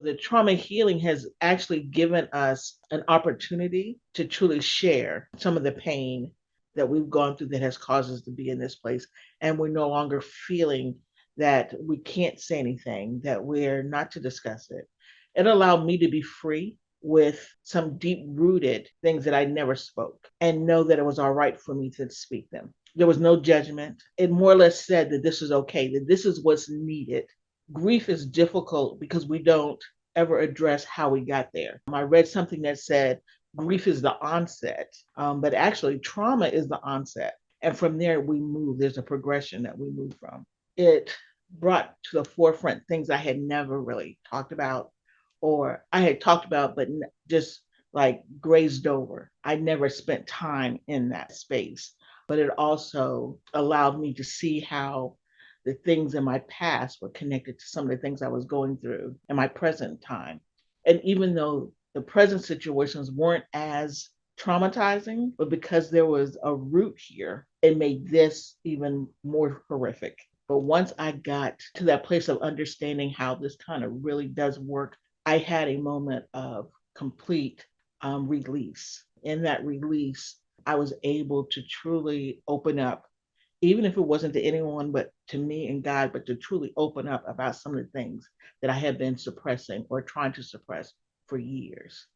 The trauma healing has actually given us an opportunity to truly share some of the pain that we've gone through that has caused us to be in this place. And we're no longer feeling that we can't say anything, that we're not to discuss it. It allowed me to be free with some deep rooted things that I never spoke and know that it was all right for me to speak them. There was no judgment. It more or less said that this is okay, that this is what's needed. Grief is difficult because we don't ever address how we got there. I read something that said grief is the onset, but actually, trauma is the onset. And from there, we move. There's a progression that we move from. It brought to the forefront things I had never really talked about, or I had talked about, but just like grazed over. I never spent time in that space, but it also allowed me to see how the things in my past were connected to some of the things I was going through in my present time. And even though the present situations weren't as traumatizing, but because there was a root here, it made this even more horrific. But once I got to that place of understanding how this kind of really does work, I had a moment of complete release. In that release, I was able to truly open up, even if it wasn't to anyone but to me and God, but to truly open up about some of the things that I had been suppressing or trying to suppress for years.